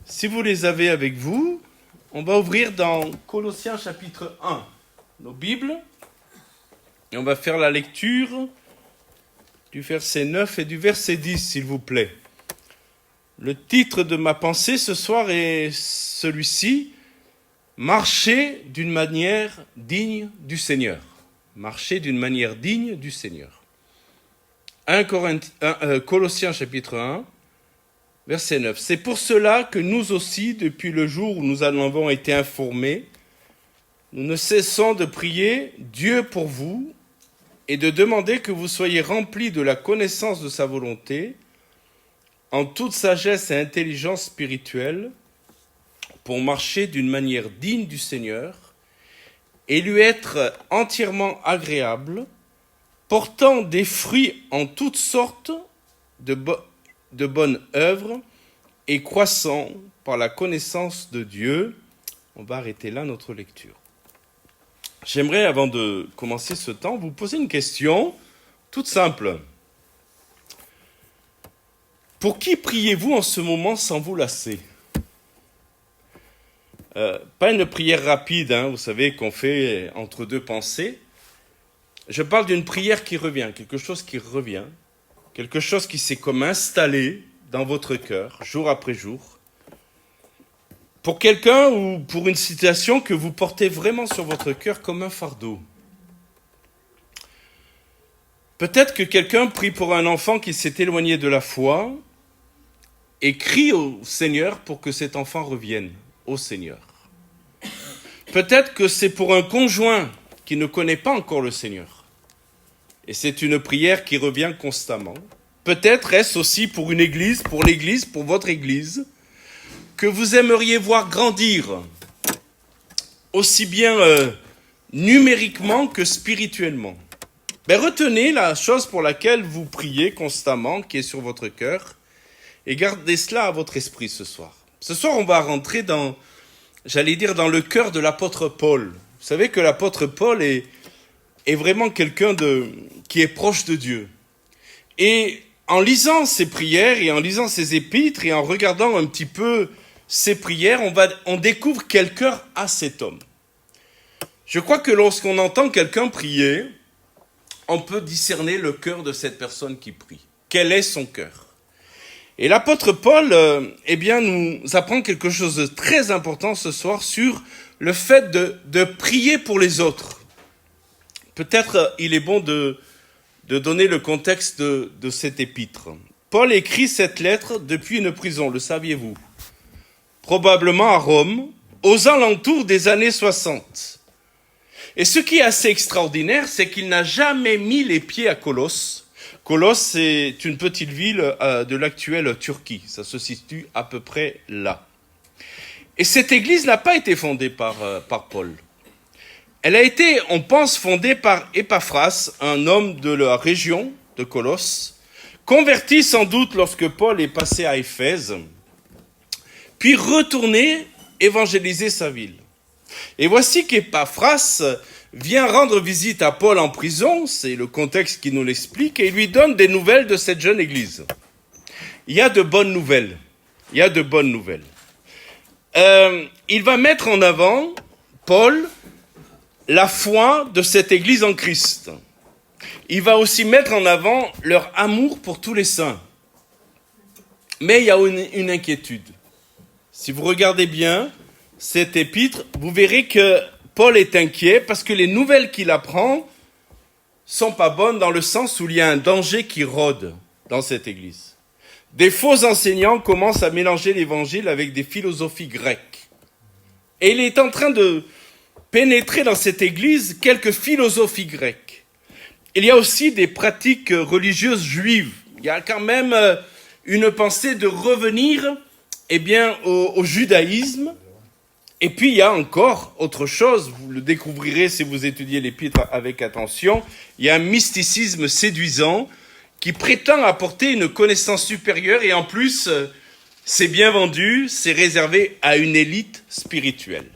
Si vous les avez avec vous, on va ouvrir dans Colossiens chapitre 1, nos Bibles, et on va faire la lecture du verset 9 et du verset 10, s'il vous plaît. Le titre de ma pensée ce soir est celui-ci, « Marcher d'une manière digne du Seigneur ». Marcher d'une manière digne du Seigneur. Colossiens chapitre 1, verset 9. C'est pour cela que nous aussi, depuis le jour où nous en avons été informés, nous ne cessons de prier Dieu pour vous et de demander que vous soyez remplis de la connaissance de sa volonté, en toute sagesse et intelligence spirituelle, pour marcher d'une manière digne du Seigneur et lui être entièrement agréable, portant des fruits en toutes sortes de bonnes œuvres et croissant par la connaissance de Dieu. On va arrêter là notre lecture. J'aimerais, avant de commencer ce temps, vous poser une question toute simple. Pour qui priez-vous en ce moment sans vous lasser ? Pas une prière rapide, vous savez, qu'on fait entre deux pensées. Je parle d'une prière qui revient, quelque chose qui revient, quelque chose qui s'est comme installé dans votre cœur, jour après jour. Pour quelqu'un ou pour une situation que vous portez vraiment sur votre cœur comme un fardeau. Peut-être que quelqu'un prie pour un enfant qui s'est éloigné de la foi et crie au Seigneur pour que cet enfant revienne au Seigneur. Peut-être que c'est pour un conjoint qui ne connaît pas encore le Seigneur. Et c'est une prière qui revient constamment. Peut-être est-ce aussi pour une église, pour votre église, que vous aimeriez voir grandir, aussi bien numériquement que spirituellement. Retenez la chose pour laquelle vous priez constamment, qui est sur votre cœur, et gardez cela à votre esprit ce soir. Ce soir, on va rentrer dans le cœur de l'apôtre Paul. Vous savez que l'apôtre Paul est vraiment quelqu'un qui est proche de Dieu. Et en lisant ses prières et en lisant ses épîtres et en regardant un petit peu ses prières, on découvre quel cœur a cet homme. Je crois que lorsqu'on entend quelqu'un prier, on peut discerner le cœur de cette personne qui prie. Quel est son cœur ? Et l'apôtre Paul, nous apprend quelque chose de très important ce soir sur le fait de prier pour les autres. Peut-être il est bon de donner le contexte de cet épître. Paul écrit cette lettre depuis une prison, le saviez-vous ? Probablement à Rome, aux alentours des années 60. Et ce qui est assez extraordinaire, c'est qu'il n'a jamais mis les pieds à Colosse. Colosse, c'est une petite ville de l'actuelle Turquie. Ça se situe à peu près là. Et cette église n'a pas été fondée par Paul. Elle a été, on pense, fondée par Épaphras, un homme de la région de Colosse, converti sans doute lorsque Paul est passé à Éphèse, puis retourné évangéliser sa ville. Et voici qu'Épaphras vient rendre visite à Paul en prison, c'est le contexte qui nous l'explique, et il lui donne des nouvelles de cette jeune église. Il y a de bonnes nouvelles. Il va mettre en avant, Paul, la foi de cette église en Christ. Il va aussi mettre en avant leur amour pour tous les saints. Mais il y a une inquiétude. Si vous regardez bien cet épître, vous verrez que Paul est inquiet parce que les nouvelles qu'il apprend sont pas bonnes dans le sens où il y a un danger qui rôde dans cette église. Des faux enseignants commencent à mélanger l'évangile avec des philosophies grecques. Et il est en train de pénétrer dans cette église quelques philosophies grecques. Il y a aussi des pratiques religieuses juives. Il y a quand même une pensée de revenir au judaïsme. Et puis il y a encore autre chose, vous le découvrirez si vous étudiez l'épître avec attention, il y a un mysticisme séduisant qui prétend apporter une connaissance supérieure et en plus, c'est bien vendu, c'est réservé à une élite spirituelle.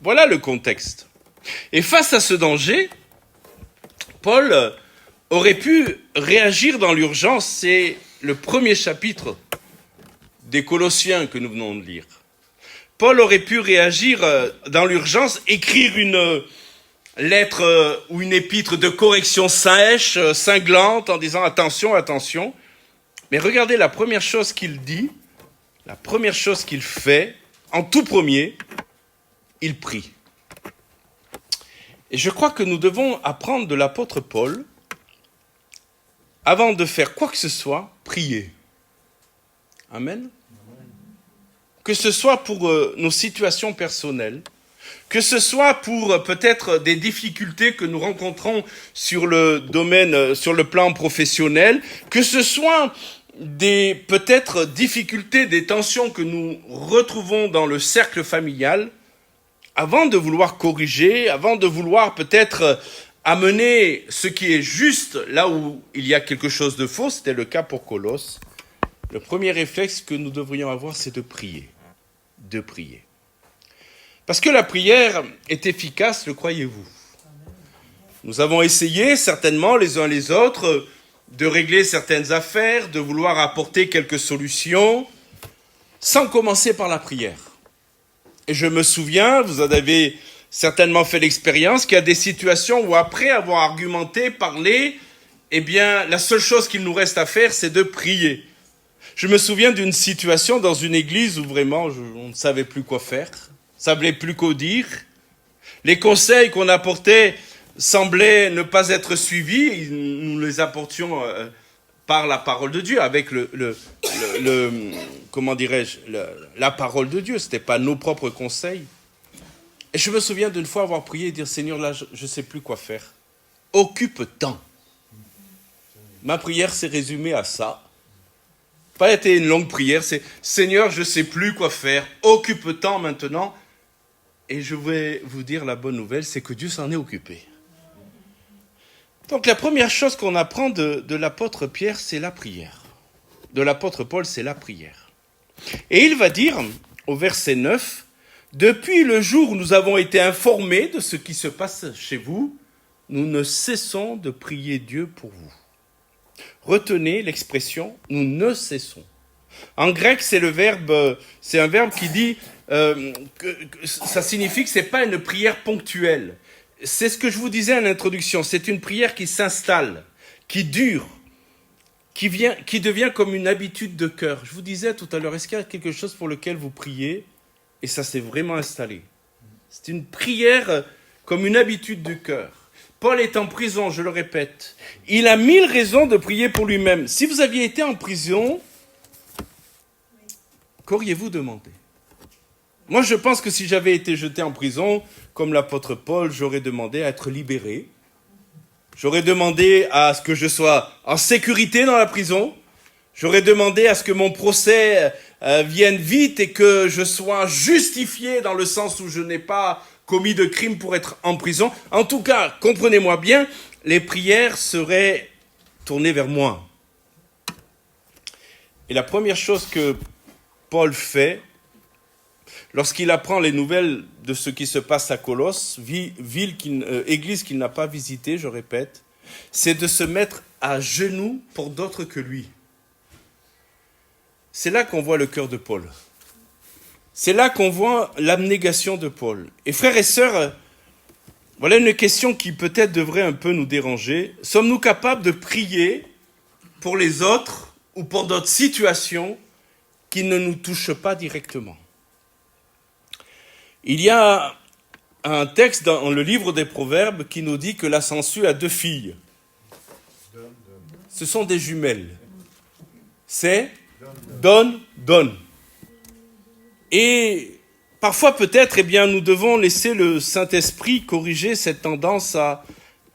Voilà le contexte. Et face à ce danger, Paul aurait pu réagir dans l'urgence. C'est le premier chapitre des Colossiens que nous venons de lire. Paul aurait pu réagir dans l'urgence, écrire une lettre ou une épître de correction sèche, cinglante, en disant attention, attention. Mais regardez la première chose qu'il dit, la première chose qu'il fait, en tout premier, il prie. Et je crois que nous devons apprendre de l'apôtre Paul, avant de faire quoi que ce soit, prier. Amen. Que ce soit pour nos situations personnelles, que ce soit pour peut-être des difficultés que nous rencontrons sur le domaine, sur le plan professionnel, que ce soit des peut-être difficultés, des tensions que nous retrouvons dans le cercle familial, avant de vouloir corriger, avant de vouloir peut-être amener ce qui est juste là où il y a quelque chose de faux, c'était le cas pour Colosse, le premier réflexe que nous devrions avoir, c'est de prier. De prier. Parce que la prière est efficace, le croyez-vous? Nous avons essayé certainement les uns les autres de régler certaines affaires, de vouloir apporter quelques solutions, sans commencer par la prière. Et je me souviens, vous en avez certainement fait l'expérience, qu'il y a des situations où après avoir argumenté, parlé, eh bien, la seule chose qu'il nous reste à faire, c'est de prier. Je me souviens d'une situation dans une église où vraiment on ne savait plus quoi faire, on ne savait plus quoi dire. Les conseils qu'on apportait semblaient ne pas être suivis, nous les apportions par la parole de Dieu, avec comment dirais-je, la parole de Dieu, ce n'était pas nos propres conseils. Et je me souviens d'une fois avoir prié et dire, Seigneur, là, je ne sais plus quoi faire. Occupe-t'en. Ma prière s'est résumée à ça. Pas été une longue prière, c'est Seigneur, je ne sais plus quoi faire, occupe-t'en maintenant. Et je vais vous dire la bonne nouvelle, c'est que Dieu s'en est occupé. Donc la première chose qu'on apprend de l'apôtre Pierre, c'est la prière. De l'apôtre Paul, c'est la prière. Et il va dire, au verset 9, « Depuis le jour où nous avons été informés de ce qui se passe chez vous, nous ne cessons de prier Dieu pour vous. » Retenez l'expression « nous ne cessons ». En grec, c'est un verbe qui dit ça signifie que ce n'est pas une prière ponctuelle. C'est ce que je vous disais en introduction, c'est une prière qui s'installe, qui dure, qui devient comme une habitude de cœur. Je vous disais tout à l'heure, est-ce qu'il y a quelque chose pour lequel vous priez et ça s'est vraiment installé? C'est une prière comme une habitude du cœur. Paul est en prison, je le répète. Il a 1000 raisons de prier pour lui-même. Si vous aviez été en prison, qu'auriez-vous demandé? Moi, je pense que si j'avais été jeté en prison, comme l'apôtre Paul, j'aurais demandé à être libéré. J'aurais demandé à ce que je sois en sécurité dans la prison. J'aurais demandé à ce que mon procès vienne vite et que je sois justifié dans le sens où je n'ai pas commis de crime pour être en prison. En tout cas, comprenez-moi bien, les prières seraient tournées vers moi. Et la première chose que Paul fait, lorsqu'il apprend les nouvelles de ce qui se passe à Colosse, église qu'il n'a pas visitée, je répète, c'est de se mettre à genoux pour d'autres que lui. C'est là qu'on voit le cœur de Paul. C'est là qu'on voit l'abnégation de Paul. Et frères et sœurs, voilà une question qui peut-être devrait un peu nous déranger. Sommes-nous capables de prier pour les autres ou pour d'autres situations qui ne nous touchent pas directement? Il y a un texte dans le livre des Proverbes qui nous dit que la sangsue a 2 filles. Ce sont des jumelles. C'est donne, donne. Et parfois peut-être, nous devons laisser le Saint-Esprit corriger cette tendance à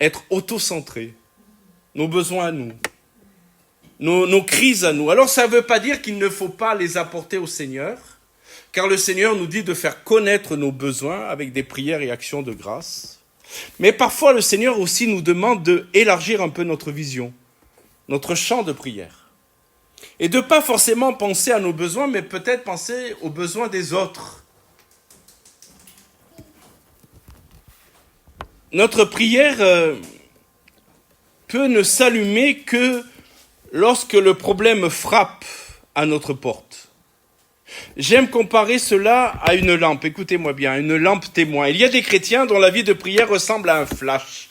être auto-centré. Nos besoins à nous. Nos crises à nous. Alors ça ne veut pas dire qu'il ne faut pas les apporter au Seigneur, car le Seigneur nous dit de faire connaître nos besoins avec des prières et actions de grâce. Mais parfois le Seigneur aussi nous demande d'élargir un peu notre vision, notre champ de prière. Et de ne pas forcément penser à nos besoins, mais peut-être penser aux besoins des autres. Notre prière peut ne s'allumer que lorsque le problème frappe à notre porte. J'aime comparer cela à une lampe. Écoutez-moi bien, une lampe témoin. Il y a des chrétiens dont la vie de prière ressemble à un flash.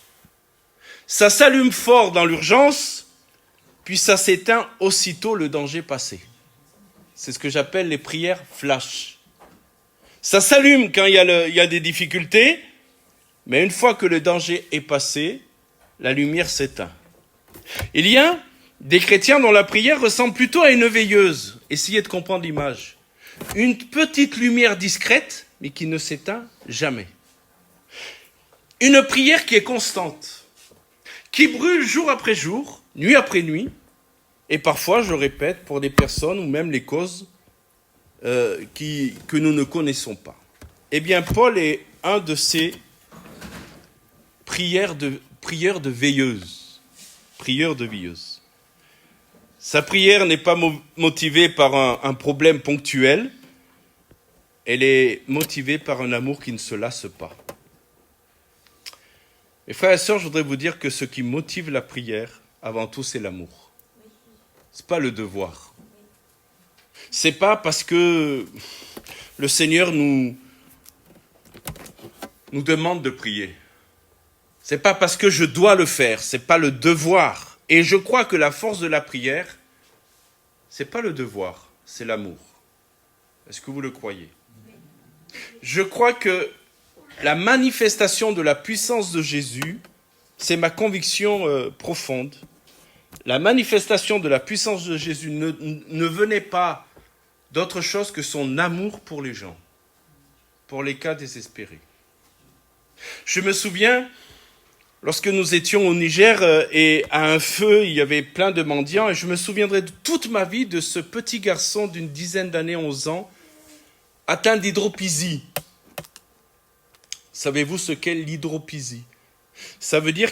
Ça s'allume fort dans l'urgence, puis ça s'éteint aussitôt le danger passé. C'est ce que j'appelle les prières flash. Ça s'allume quand il y a des difficultés, mais une fois que le danger est passé, la lumière s'éteint. Il y a des chrétiens dont la prière ressemble plutôt à une veilleuse. Essayez de comprendre l'image. Une petite lumière discrète, mais qui ne s'éteint jamais. Une prière qui est constante, qui brûle jour après jour, nuit après nuit, et parfois, je répète, pour des personnes ou même les causes que nous ne connaissons pas. Eh bien, Paul est un de ces prieurs de veilleuse. Prieur de veilleuse. Sa prière n'est pas motivée par un problème ponctuel, elle est motivée par un amour qui ne se lasse pas. Mes frères et sœurs, je voudrais vous dire que ce qui motive la prière, avant tout, c'est l'amour. Ce n'est pas le devoir. Ce n'est pas parce que le Seigneur nous demande de prier. Ce n'est pas parce que je dois le faire, ce n'est pas le devoir. Et je crois que la force de la prière, ce n'est pas le devoir, c'est l'amour. Est-ce que vous le croyez? Je crois que la manifestation de la puissance de Jésus, c'est ma conviction profonde. La manifestation de la puissance de Jésus ne venait pas d'autre chose que son amour pour les gens, pour les cas désespérés. Je me souviens, lorsque nous étions au Niger et à un feu, il y avait plein de mendiants, et je me souviendrai de toute ma vie de ce petit garçon d'une dizaine d'années, 11 ans, atteint d'hydropysie. Savez-vous ce qu'est l'hydropysie? Ça veut dire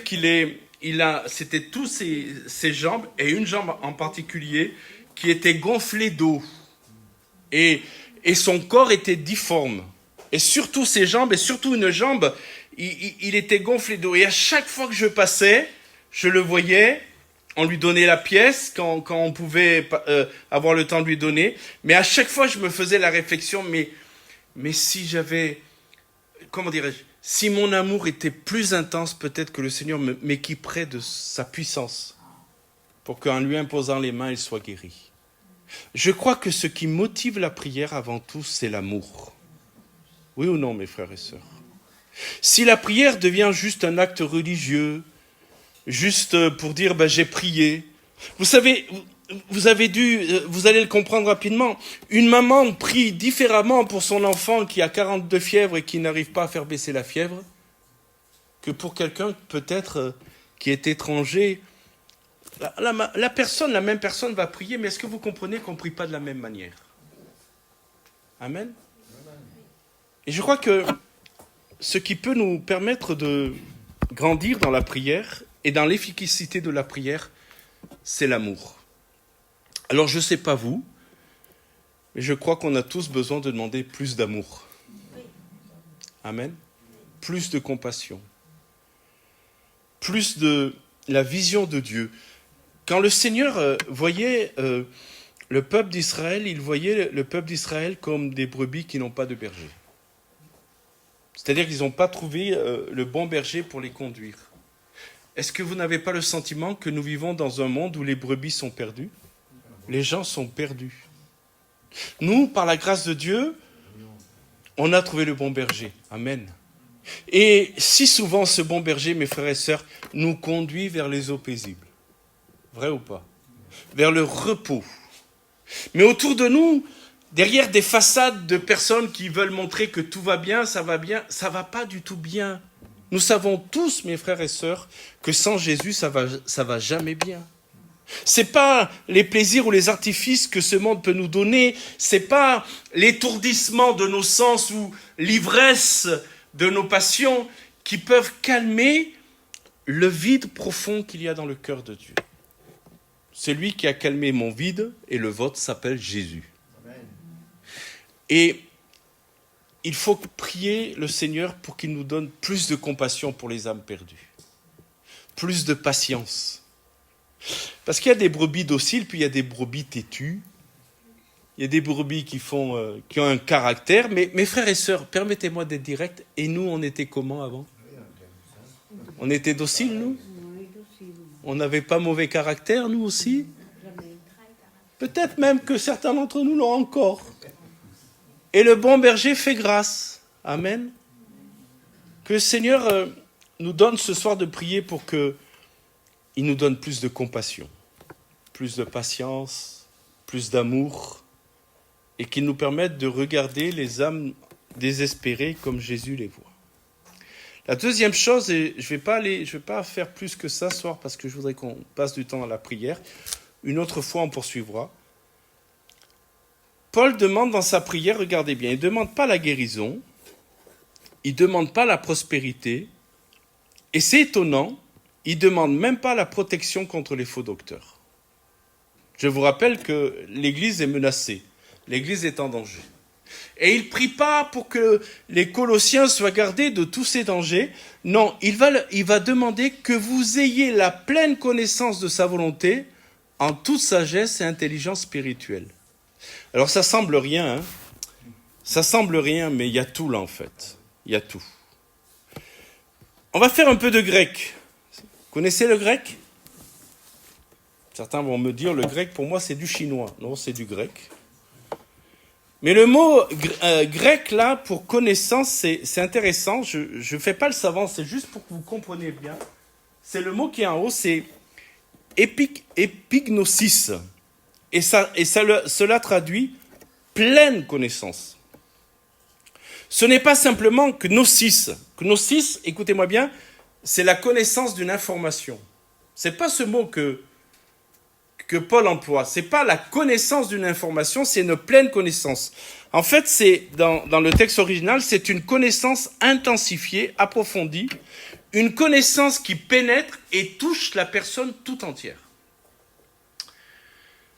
c'était tous ses jambes, et une jambe en particulier, qui était gonflée d'eau. Et son corps était difforme. Et surtout ses jambes, et surtout une jambe, il était gonflé d'eau. Et à chaque fois que je passais, je le voyais, on lui donnait la pièce quand on pouvait avoir le temps de lui donner. Mais à chaque fois, je me faisais la réflexion, mais si j'avais, comment dirais-je, si mon amour était plus intense, peut-être que le Seigneur m'équiperait de sa puissance pour qu'en lui imposant les mains, il soit guéri. Je crois que ce qui motive la prière avant tout, c'est l'amour. Oui ou non, mes frères et sœurs? Si la prière devient juste un acte religieux, juste pour dire j'ai prié, vous savez, vous allez le comprendre rapidement, une maman prie différemment pour son enfant qui a 42 fièvres et qui n'arrive pas à faire baisser la fièvre, que pour quelqu'un peut-être qui est étranger. La même personne va prier, mais est-ce que vous comprenez qu'on ne prie pas de la même manière? Amen. Et je crois que ce qui peut nous permettre de grandir dans la prière et dans l'efficacité de la prière, c'est l'amour. Alors je ne sais pas vous, mais je crois qu'on a tous besoin de demander plus d'amour. Amen. Plus de compassion. Plus de la vision de Dieu. Quand le Seigneur voyait le peuple d'Israël, il voyait le peuple d'Israël comme des brebis qui n'ont pas de berger. C'est-à-dire qu'ils n'ont pas trouvé le bon berger pour les conduire. Est-ce que vous n'avez pas le sentiment que nous vivons dans un monde où les brebis sont perdues? Les gens sont perdus. Nous, par la grâce de Dieu, on a trouvé le bon berger. Amen. Et si souvent ce bon berger, mes frères et sœurs, nous conduit vers les eaux paisibles. Vrai ou pas? Vers le repos. Mais autour de nous, derrière des façades de personnes qui veulent montrer que tout va bien, ça va pas du tout bien. Nous savons tous, mes frères et sœurs, que sans Jésus, ça va jamais bien. C'est pas les plaisirs ou les artifices que ce monde peut nous donner, c'est pas l'étourdissement de nos sens ou l'ivresse de nos passions qui peuvent calmer le vide profond qu'il y a dans le cœur de Dieu. Celui qui a calmé mon vide et le vôtre s'appelle Jésus. Amen. Et il faut prier le Seigneur pour qu'il nous donne plus de compassion pour les âmes perdues, plus de patience. Parce qu'il y a des brebis dociles, puis il y a des brebis têtues. Il y a des brebis qui ont un caractère. Mais mes frères et sœurs, permettez-moi d'être direct. Et nous, on était comment avant? On était dociles, nous? On n'avait pas mauvais caractère, nous aussi? Peut-être même que certains d'entre nous l'ont encore. Et le bon berger fait grâce. Amen. Que le Seigneur nous donne ce soir de prier pour qu'il nous donne plus de compassion, plus de patience, plus d'amour, et qu'il nous permette de regarder les âmes désespérées comme Jésus les voit. La deuxième chose, et je vais pas faire plus que ça ce soir parce que je voudrais qu'on passe du temps à la prière. Une autre fois, on poursuivra. Paul demande dans sa prière, regardez bien, il ne demande pas la guérison, il ne demande pas la prospérité, et c'est étonnant, il ne demande même pas la protection contre les faux docteurs. Je vous rappelle que l'Église est menacée, l'Église est en danger. Et il ne prie pas pour que les Colossiens soient gardés de tous ces dangers. Non, il va demander que vous ayez la pleine connaissance de sa volonté en toute sagesse et intelligence spirituelle. Alors ça semble rien, hein. Ça semble rien, mais il y a tout là en fait. Il y a tout. On va faire un peu de grec. Vous connaissez le grec? Certains vont me dire, le grec pour moi c'est du chinois. Non, c'est du grec. Mais le mot grec là, pour connaissance, c'est intéressant. Je ne fais pas le savant, c'est juste pour que vous compreniez bien. C'est le mot qui est en haut, c'est epignosis. Et cela traduit pleine connaissance. Ce n'est pas simplement gnosis. Gnosis, écoutez-moi bien, c'est la connaissance d'une information. Ce n'est pas ce mot que Paul emploie. Ce n'est pas la connaissance d'une information, c'est une pleine connaissance. En fait, c'est dans le texte original, c'est une connaissance intensifiée, approfondie, une connaissance qui pénètre et touche la personne tout entière.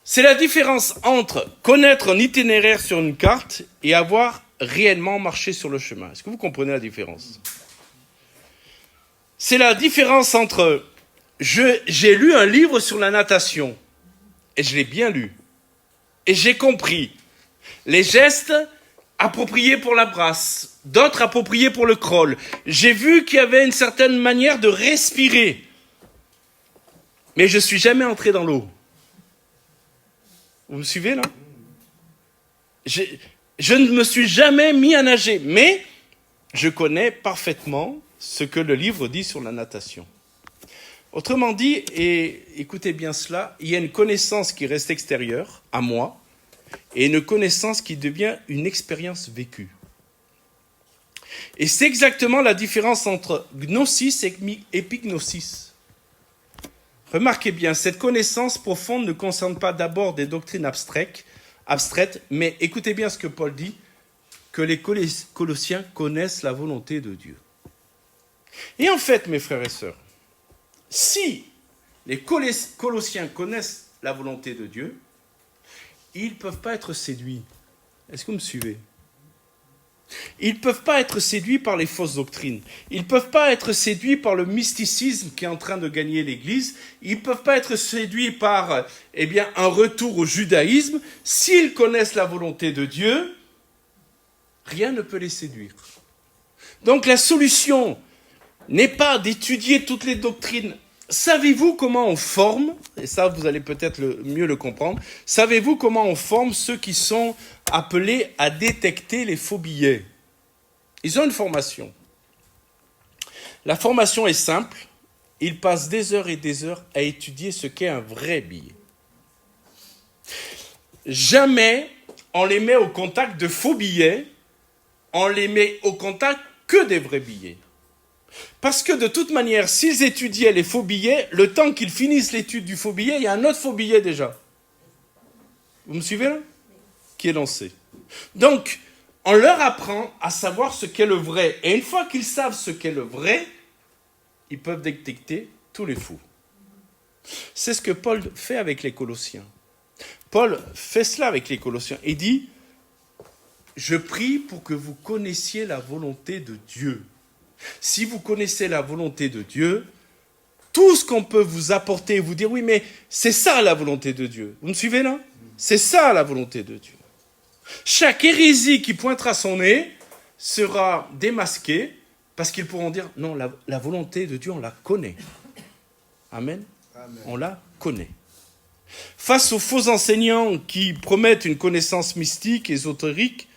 C'est la différence entre connaître un itinéraire sur une carte et avoir réellement marché sur le chemin. Est-ce que vous comprenez la différence? C'est la différence entre j'ai lu un livre sur la natation et je l'ai bien lu et j'ai compris les gestes appropriés pour la brasse, d'autres appropriés pour le crawl. J'ai vu qu'il y avait une certaine manière de respirer, mais je ne suis jamais entré dans l'eau. Vous me suivez là? Je ne me suis jamais mis à nager, mais je connais parfaitement ce que le livre dit sur la natation. Autrement dit, et écoutez bien cela, il y a une connaissance qui reste extérieure à moi et une connaissance qui devient une expérience vécue. Et c'est exactement la différence entre gnosis et epignosis. Remarquez bien, cette connaissance profonde ne concerne pas d'abord des doctrines abstraites, mais écoutez bien ce que Paul dit, que les Colossiens connaissent la volonté de Dieu. Et en fait, mes frères et sœurs, si les Colossiens connaissent la volonté de Dieu, ils ne peuvent pas être séduits. Est-ce que vous me suivez? Ils ne peuvent pas être séduits par les fausses doctrines. Ils ne peuvent pas être séduits par le mysticisme qui est en train de gagner l'Église. Ils ne peuvent pas être séduits par un retour au judaïsme. S'ils connaissent la volonté de Dieu, rien ne peut les séduire. Donc la solution n'est pas d'étudier toutes les doctrines. Savez-vous comment on forme, et ça vous allez peut-être mieux le comprendre, savez-vous comment on forme ceux qui sont appelés à détecter les faux billets? Ils ont une formation. La formation est simple, ils passent des heures et des heures à étudier ce qu'est un vrai billet. Jamais on les met au contact de faux billets, on les met au contact que des vrais billets. Parce que de toute manière, s'ils étudiaient les faux billets, le temps qu'ils finissent l'étude du faux billet, il y a un autre faux billet déjà. Vous me suivez là? Qui est lancé. Donc, on leur apprend à savoir ce qu'est le vrai. Et une fois qu'ils savent ce qu'est le vrai, ils peuvent détecter tous les faux. C'est ce que Paul fait avec les Colossiens. Paul fait cela avec les Colossiens. Il dit, je prie pour que vous connaissiez la volonté de Dieu. Si vous connaissez la volonté de Dieu, tout ce qu'on peut vous apporter et vous dire, oui, mais c'est ça la volonté de Dieu. Vous me suivez là? C'est ça la volonté de Dieu. Chaque hérésie qui pointera son nez sera démasquée parce qu'ils pourront dire, non, la volonté de Dieu, on la connaît. Amen. Amen. On la connaît. Face aux faux enseignants qui promettent une connaissance mystique, ésotérique,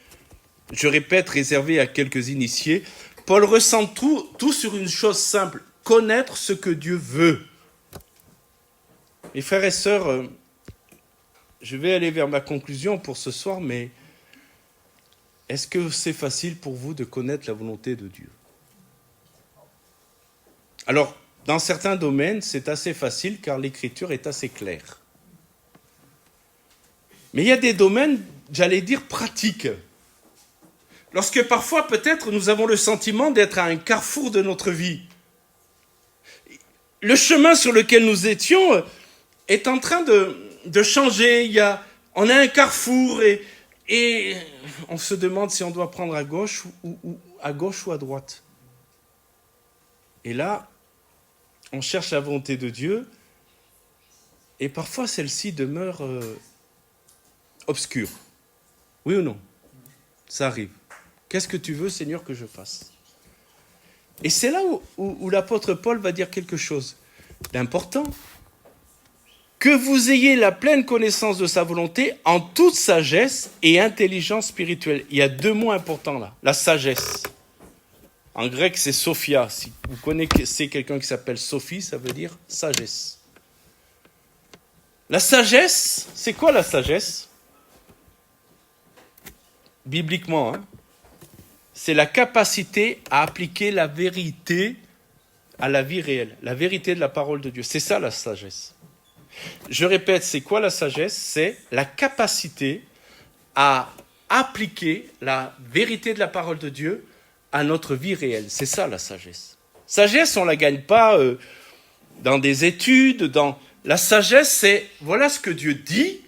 je répète, réservée à quelques initiés, Paul ressent tout sur une chose simple, connaître ce que Dieu veut. Mes frères et sœurs, je vais aller vers ma conclusion pour ce soir, mais est-ce que c'est facile pour vous de connaître la volonté de Dieu? Alors, dans certains domaines, c'est assez facile car l'Écriture est assez claire. Mais il y a des domaines, j'allais dire, pratiques. Lorsque parfois, peut-être, nous avons le sentiment d'être à un carrefour de notre vie. Le chemin sur lequel nous étions est en train de changer. On a un carrefour et on se demande si on doit prendre à gauche ou à droite. Et là, on cherche la volonté de Dieu et parfois celle-ci demeure obscure. Oui ou non? Ça arrive. Qu'est-ce que tu veux, Seigneur, que je fasse? Et c'est là où l'apôtre Paul va dire quelque chose d'important. Que vous ayez la pleine connaissance de sa volonté en toute sagesse et intelligence spirituelle. Il y a deux mots importants là. La sagesse. En grec, c'est Sophia. Si vous connaissez quelqu'un qui s'appelle Sophie, ça veut dire sagesse. La sagesse, c'est quoi la sagesse? Bibliquement, c'est la capacité à appliquer la vérité à la vie réelle. La vérité de la parole de Dieu. C'est ça la sagesse. Je répète, c'est quoi la sagesse? C'est la capacité à appliquer la vérité de la parole de Dieu à notre vie réelle. C'est ça la sagesse. Sagesse, on ne la gagne pas dans des études. La sagesse, c'est voilà ce que Dieu dit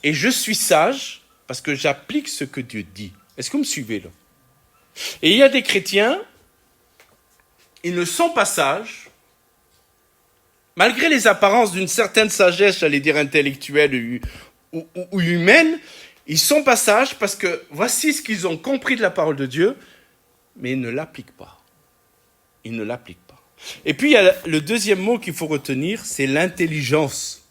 et je suis sage parce que j'applique ce que Dieu dit. Est-ce que vous me suivez là? Et il y a des chrétiens, ils ne sont pas sages, malgré les apparences d'une certaine sagesse, j'allais dire intellectuelle ou humaine, ils ne sont pas sages parce que voici ce qu'ils ont compris de la parole de Dieu, mais ils ne l'appliquent pas. Ils ne l'appliquent pas. Et puis il y a le deuxième mot qu'il faut retenir, c'est l'intelligence.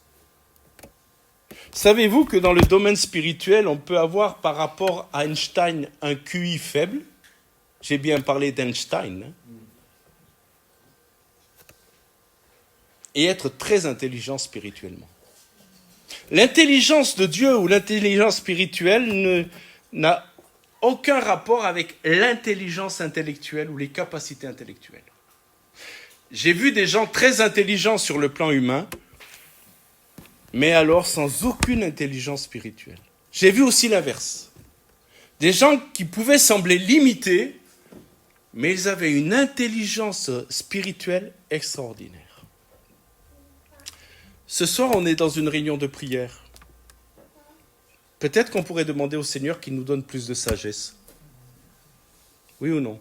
Savez-vous que dans le domaine spirituel, on peut avoir par rapport à Einstein un QI faible? J'ai bien parlé d'Einstein. Et être très intelligent spirituellement. L'intelligence de Dieu ou l'intelligence spirituelle n'a aucun rapport avec l'intelligence intellectuelle ou les capacités intellectuelles. J'ai vu des gens très intelligents sur le plan humain, mais alors sans aucune intelligence spirituelle. J'ai vu aussi l'inverse. Des gens qui pouvaient sembler limités, mais ils avaient une intelligence spirituelle extraordinaire. Ce soir, on est dans une réunion de prière. Peut-être qu'on pourrait demander au Seigneur qu'il nous donne plus de sagesse. Oui ou non?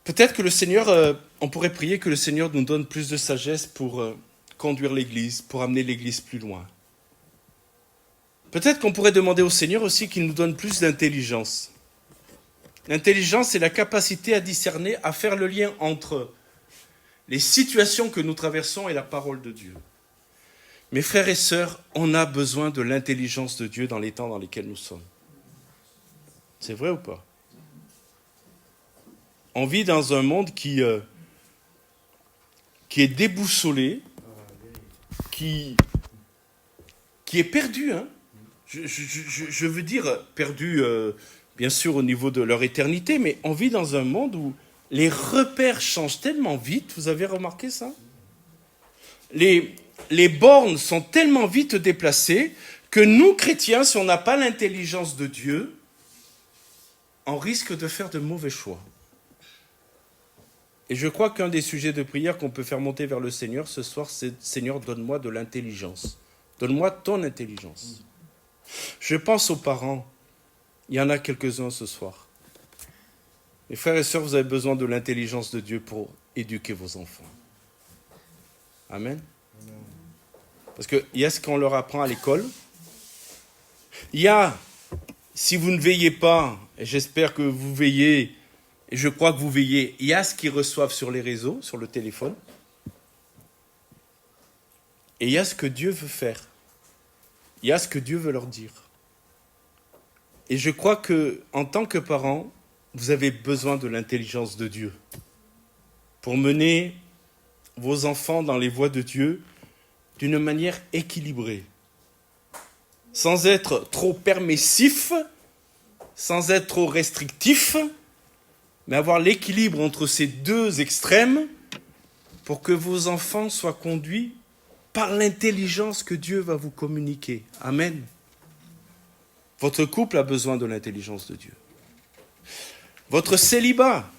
Peut-être que le Seigneur, on pourrait prier que le Seigneur nous donne plus de sagesse pour conduire l'Église, pour amener l'Église plus loin. Peut-être qu'on pourrait demander au Seigneur aussi qu'il nous donne plus d'intelligence. L'intelligence, c'est la capacité à discerner, à faire le lien entre les situations que nous traversons et la parole de Dieu. Mes frères et sœurs, on a besoin de l'intelligence de Dieu dans les temps dans lesquels nous sommes. C'est vrai ou pas? On vit dans un monde qui est déboussolé, qui est perdu. Je veux dire perdu, bien sûr, au niveau de leur éternité, mais on vit dans un monde où les repères changent tellement vite. Vous avez remarqué ça? Les bornes sont tellement vite déplacées que nous, chrétiens, si on n'a pas l'intelligence de Dieu, on risque de faire de mauvais choix. Et je crois qu'un des sujets de prière qu'on peut faire monter vers le Seigneur ce soir, c'est « Seigneur, donne-moi de l'intelligence. Donne-moi ton intelligence. » Je pense aux parents. Il y en a quelques-uns ce soir. Mes frères et sœurs, vous avez besoin de l'intelligence de Dieu pour éduquer vos enfants. Amen. Parce qu'il y a ce qu'on leur apprend à l'école, Il y a, si vous ne veillez pas, et j'espère que vous veillez, et je crois que vous veillez, il y a ce qu'ils reçoivent sur les réseaux, sur le téléphone, et il y a ce que Dieu veut faire. Il y a ce que Dieu veut leur dire. Et je crois que, en tant que parents, vous avez besoin de l'intelligence de Dieu pour mener vos enfants dans les voies de Dieu d'une manière équilibrée, sans être trop permissif, sans être trop restrictif, mais avoir l'équilibre entre ces deux extrêmes pour que vos enfants soient conduits par l'intelligence que Dieu va vous communiquer. Amen. Votre couple a besoin de l'intelligence de Dieu. Votre célibat,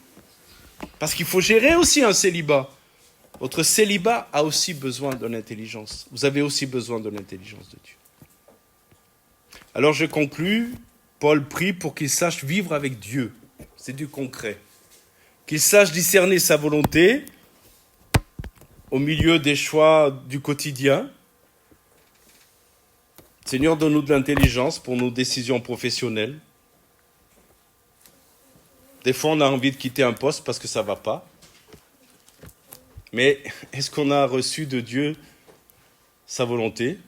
parce qu'il faut gérer aussi un célibat. Votre célibat a aussi besoin de l'intelligence. Vous avez aussi besoin de l'intelligence de Dieu. Alors je conclus, Paul prie pour qu'il sache vivre avec Dieu. C'est du concret. Qu'il sache discerner sa volonté au milieu des choix du quotidien. Seigneur, donne-nous de l'intelligence pour nos décisions professionnelles. Des fois, on a envie de quitter un poste parce que ça ne va pas. Mais est-ce qu'on a reçu de Dieu sa volonté?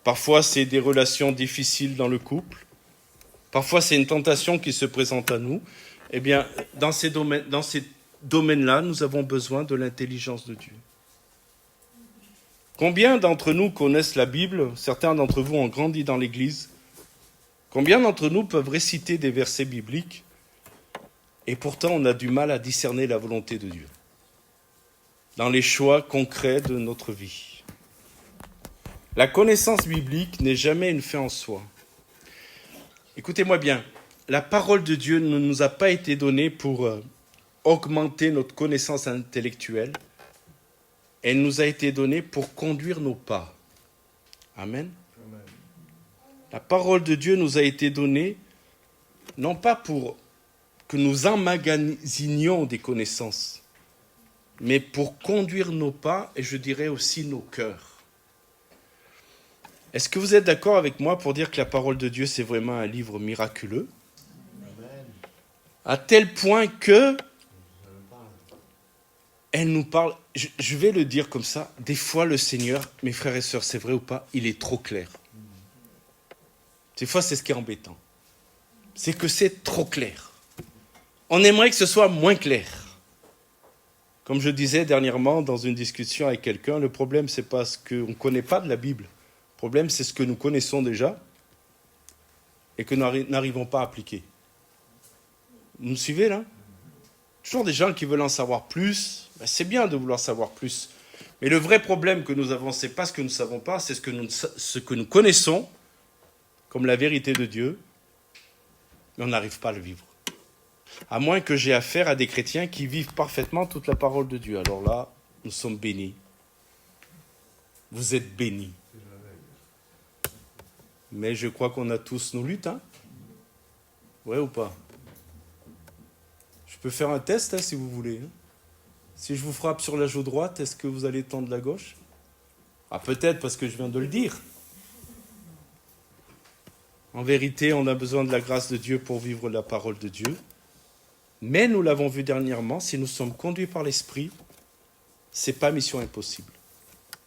Parfois, c'est des relations difficiles dans le couple. Parfois, c'est une tentation qui se présente à nous. Eh bien, dans ces domaines-là, nous avons besoin de l'intelligence de Dieu. Combien d'entre nous connaissent la Bible? Certains d'entre vous ont grandi dans l'Église. Combien d'entre nous peuvent réciter des versets bibliques et pourtant on a du mal à discerner la volonté de Dieu dans les choix concrets de notre vie? La connaissance biblique n'est jamais une fin en soi. Écoutez-moi bien, la parole de Dieu ne nous a pas été donnée pour augmenter notre connaissance intellectuelle. Elle nous a été donnée pour conduire nos pas. Amen. Amen. La parole de Dieu nous a été donnée non pas pour que nous emmagasinions des connaissances, mais pour conduire nos pas et je dirais aussi nos cœurs. Est-ce que vous êtes d'accord avec moi pour dire que la parole de Dieu, c'est vraiment un livre miraculeux? Amen. À tel point que elle nous parle, je vais le dire comme ça, des fois le Seigneur, mes frères et sœurs, c'est vrai ou pas, il est trop clair. Des fois, c'est ce qui est embêtant. C'est que c'est trop clair. On aimerait que ce soit moins clair. Comme je disais dernièrement dans une discussion avec quelqu'un, le problème, c'est pas ce qu'on ne connaît pas de la Bible. Le problème, c'est ce que nous connaissons déjà et que nous n'arrivons pas à appliquer. Vous me suivez là? Toujours des gens qui veulent en savoir plus. Ben, c'est bien de vouloir savoir plus. Mais le vrai problème que nous avons, ce n'est pas ce que nous ne savons pas, c'est ce que nous connaissons comme la vérité de Dieu, mais on n'arrive pas à le vivre. À moins que j'ai affaire à des chrétiens qui vivent parfaitement toute la parole de Dieu. Alors là, nous sommes bénis. Vous êtes bénis. Mais je crois qu'on a tous nos luttes, hein? Ouais ou pas? Je peux faire un test, hein, si vous voulez. Si je vous frappe sur la joue droite, est-ce que vous allez tendre la gauche? Ah, peut-être parce que je viens de le dire. En vérité, on a besoin de la grâce de Dieu pour vivre la parole de Dieu. Mais nous l'avons vu dernièrement, si nous sommes conduits par l'Esprit, ce n'est pas mission impossible.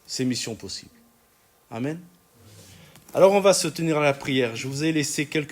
C'est mission possible. Amen. Alors on va se tenir à la prière. Je vous ai laissé quelques